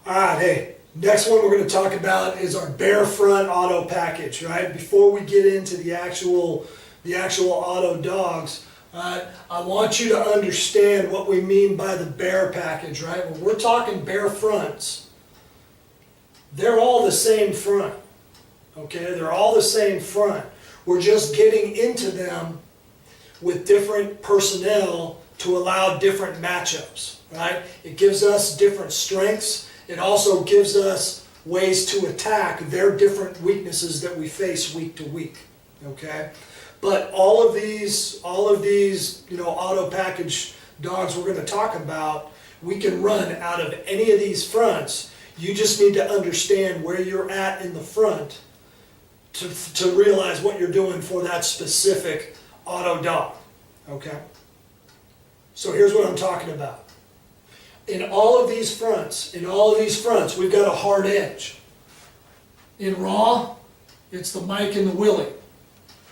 All right, hey, next one we're going to talk about is our bare front auto package, right? Before we get into the actual auto dogs, I want you to understand what we mean by the bare package, right? When we're talking bare fronts, they're all the same front, okay? They're all the same front. We're just getting into them with different personnel to allow different matchups, right? It gives us different strengths. It also gives us ways to attack their different weaknesses that we face week to week, okay? But all of these, auto package dogs we're going to talk about, we can run out of any of these fronts. You just need to understand where you're at in the front to realize what you're doing for that specific auto dog, okay? So here's what I'm talking about. In all of these fronts, we've got a hard edge. In raw, it's the Mike and the Willie,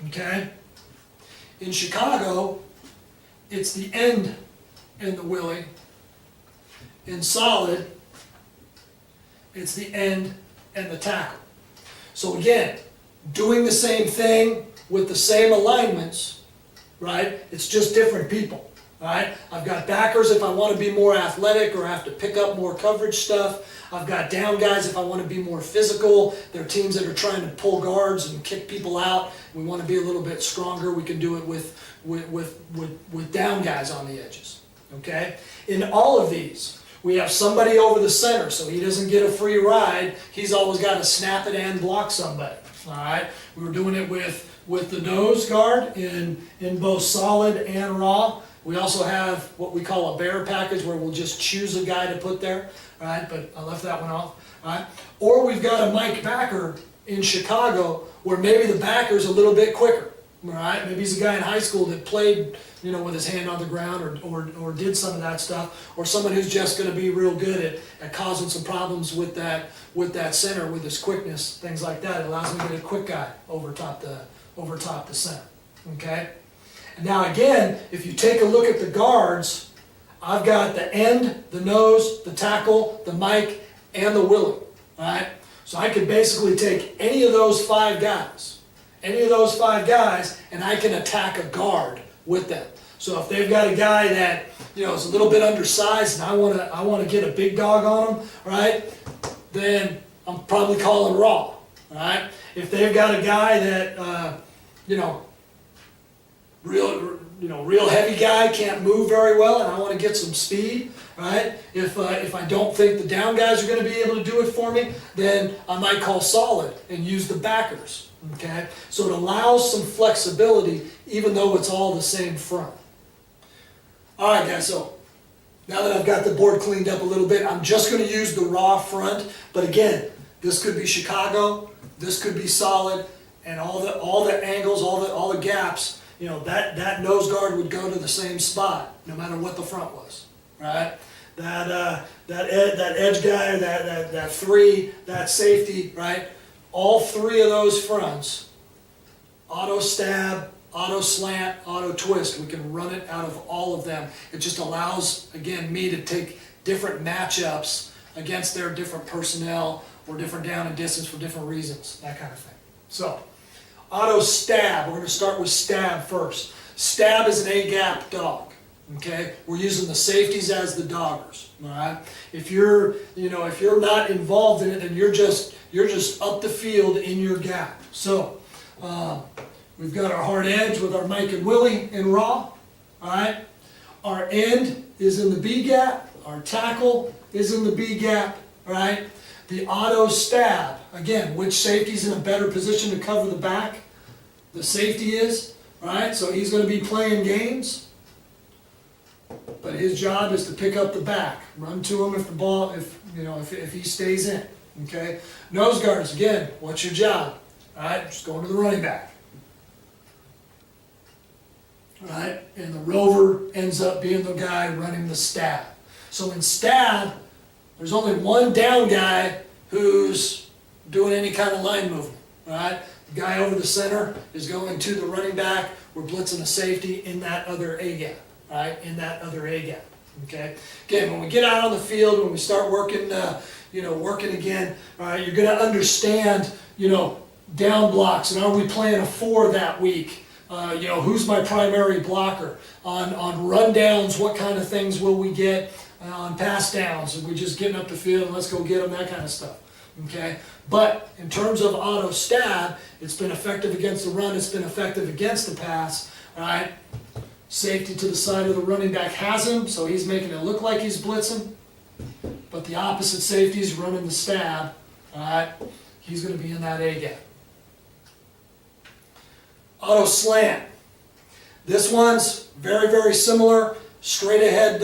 okay? In Chicago, it's the end and the Willie. In solid, it's the end and the tackle. So again, doing the same thing with the same alignments, right? It's just different people. All right, I've got backers if I want to be more athletic or have to pick up more coverage stuff. I've got down guys if I want to be more physical. There are teams that are trying to pull guards and kick people out. We want to be a little bit stronger. We can do it with down guys on the edges. Okay? In all of these, we have somebody over the center, so he doesn't get a free ride. He's always got to snap it and block somebody. All right? We were doing it with the nose guard in both solid and raw. We also have what we call a bare package where we'll just choose a guy to put there, right? But I left that one off, right? Or we've got a Mike backer in Chicago where maybe the backer's a little bit quicker, right? Maybe he's a guy in high school that played, with his hand on the ground or did some of that stuff, or someone who's just going to be real good at causing some problems with that center, with his quickness, things like that. It allows me to get a quick guy over top the center, okay? Now again, if you take a look at the guards, I've got the end, the nose, the tackle, the Mike, and the Willie, right? So I could basically take any of those five guys, and I can attack a guard with them. So if they've got a guy that, is a little bit undersized and I want to get a big dog on him, right? Then I'm probably calling raw, right? If they've got a guy that, real heavy guy, can't move very well, and I want to get some speed, right? If I don't think the down guys are going to be able to do it for me, then I might call solid and use the backers, okay? So it allows some flexibility even though it's all the same front. All right, guys, so now that I've got the board cleaned up a little bit, I'm just going to use the raw front, but again, this could be Chicago, this could be solid, and all the angles, all the gaps, that nose guard would go to the same spot, no matter what the front was, right? That edge guy, that three, that safety, right? All three of those fronts, auto stab, auto slant, auto twist, we can run it out of all of them. It just allows, again, me to take different matchups against their different personnel or different down and distance for different reasons, that kind of thing. So, auto stab, we're going to start with stab first. Stab is an A-gap dog, okay? We're using the safeties as the doggers, all right? If you're not involved in it, then you're just up the field in your gap. So, we've got our hard edge with our Mike and Willie in raw, all right? Our end is in the B gap, our tackle is in the B gap, all right? The auto stab, again, which safety's in a better position to cover the back? The safety is, right? So he's going to be playing games, but his job is to pick up the back, run to him if he stays in, okay? Nose guards, again, what's your job? All right, just going to the running back. All right, and the rover ends up being the guy running the stab. So in stab, there's only one down guy who's doing any kind of line movement, all right? The guy over the center is going to the running back. We're blitzing a safety in that other A gap, all right? In that other A gap, okay? Again, when we get out on the field, when we start working, working again. All right, you're going to understand, down blocks, and are we playing a 4 that week? Who's my primary blocker? On rundowns, what kind of things will we get? On pass downs, are we just getting up the field and let's go get them, that kind of stuff. Okay, but in terms of auto stab, it's been effective against the run, it's been effective against the pass. All right, safety to the side of the running back has him, so he's making it look like he's blitzing, but the opposite safety is running the stab. All right, he's going to be in that A gap. Auto slant. This one's very, very similar. Straight ahead,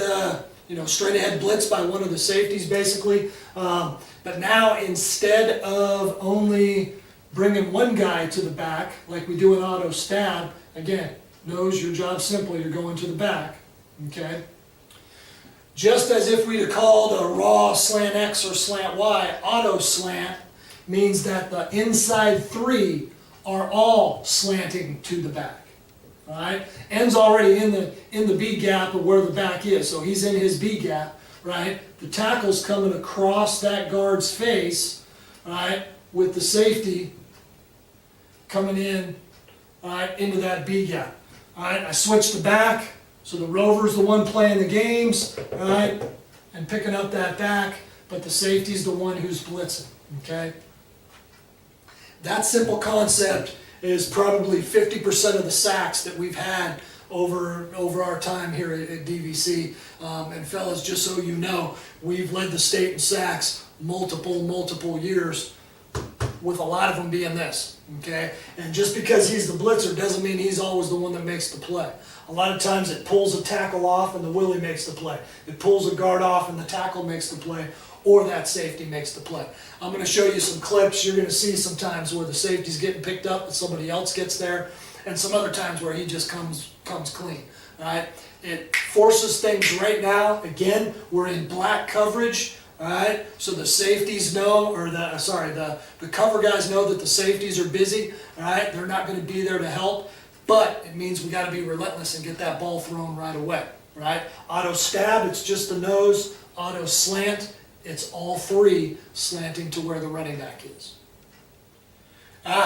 straight ahead blitz by one of the safeties, basically. But now instead of only bringing one guy to the back, like we do in auto stab, again, nose, your job's simple. You're going to the back. Okay. Just as if we'd have called a raw slant X or slant Y, auto slant means that the inside 3 are all slanting to the back. All right, N's already in the B gap of where the back is, so he's in his B gap. Right, the tackle's coming across that guard's face. All right, with the safety coming in. All right, into that B gap. All right, I switch the back, so the rover's the one playing the games. All right, and picking up that back, but the safety's the one who's blitzing. Okay. That simple concept is probably 50% of the sacks that we've had over our time here at DVC. And fellas, just so you know, we've led the state in sacks multiple years, with a lot of them being this. Okay, and just because he's the blitzer doesn't mean he's always the one that makes the play. A lot of times it pulls a tackle off and the willie makes the play. It pulls a guard off and the tackle makes the play, or that safety makes the play. I'm going to show you some clips. You're going to see sometimes where the safety's getting picked up and somebody else gets there, and some other times where he just comes clean. All right, it forces things right now. Again, we're in black coverage. All right, so the safeties know, or the cover guys know that the safeties are busy. All right, they're not going to be there to help, but it means we got to be relentless and get that ball thrown right away. Right, auto stab, it's just the nose. Auto slant, it's all 3 slanting to where the running back is.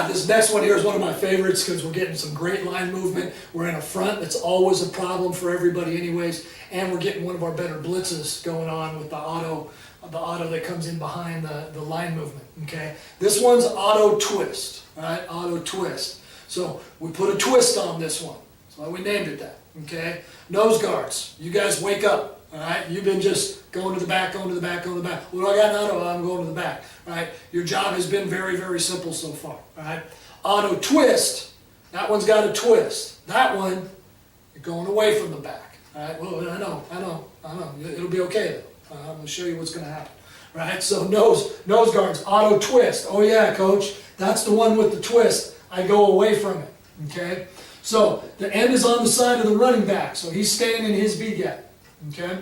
This next one here is one of my favorites because we're getting some great line movement. We're in a front that's always a problem for everybody anyways, and we're getting one of our better blitzes going on with the auto that comes in behind the line movement. Okay, this one's auto twist. All right, auto twist. So we put a twist on this one. That's why we named it that. Okay, nose guards. You guys wake up. All right, you've been just going to the back, going to the back, going to the back. What do I got in auto? I'm going to the back. All right, your job has been very, very simple so far. All right, auto twist. That one's got a twist. That one, you're going away from the back. All right, well, I know. It'll be okay though. I'm going to show you what's going to happen. All right, so nose guards, auto twist. Oh yeah, coach, that's the one with the twist. I go away from it. Okay, so the end is on the side of the running back, so he's staying in his B gap. Okay,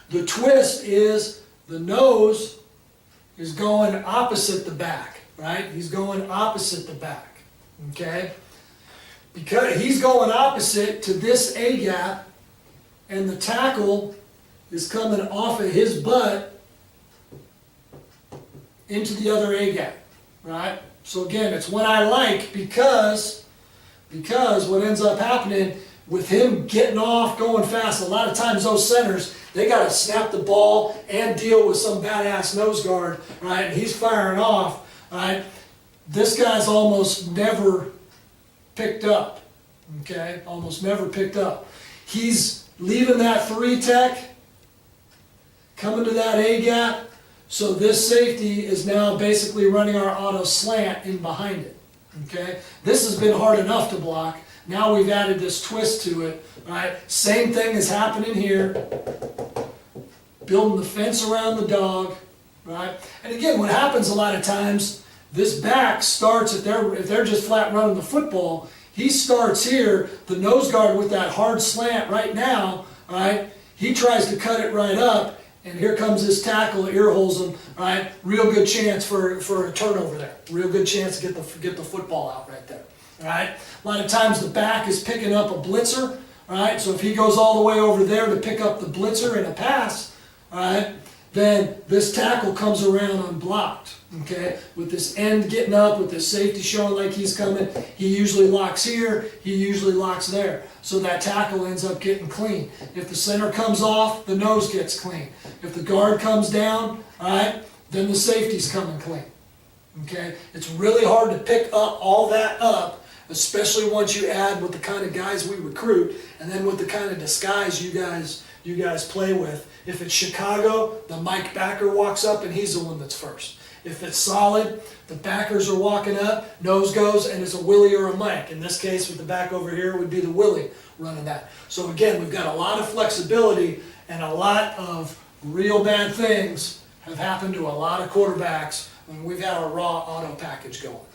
the twist is the nose is going opposite the back, right? He's going opposite the back, okay? Because he's going opposite to this A gap, and the tackle is coming off of his butt into the other A gap, right? So again, it's one I like because what ends up happening with him getting off, going fast, a lot of times those centers, they got to snap the ball and deal with some badass nose guard, right? And he's firing off, right? This guy's almost never picked up, okay? Almost never picked up. He's leaving that 3 tech, coming to that A gap, so this safety is now basically running our auto slant in behind it, okay? This has been hard enough to block. Now we've added this twist to it, right? Same thing is happening here. Building the fence around the dog, right? And again, what happens a lot of times, this back starts, if they're just flat running the football, he starts here, the nose guard with that hard slant right now, right? He tries to cut it right up, and here comes this tackle, ear holes him, right? Real good chance for a turnover there. Real good chance to get the football out right there. Right? A lot of times the back is picking up a blitzer, right? So if he goes all the way over there to pick up the blitzer in a pass, right, then this tackle comes around unblocked, okay? With this end getting up, with this safety showing like he's coming, he usually locks here, he usually locks there. So that tackle ends up getting clean. If the center comes off, the nose gets clean. If the guard comes down, all right, then the safety's coming clean, okay? It's really hard to pick up all that up, especially once you add with the kind of guys we recruit, and then with the kind of disguise you guys play with. If it's Chicago, the Mike backer walks up and he's the one that's first. If it's solid, the backers are walking up, nose goes, and it's a Willie or a Mike. In this case, with the back over here, it would be the Willie running that. So again, we've got a lot of flexibility, and a lot of real bad things have happened to a lot of quarterbacks when we've had our raw auto package going.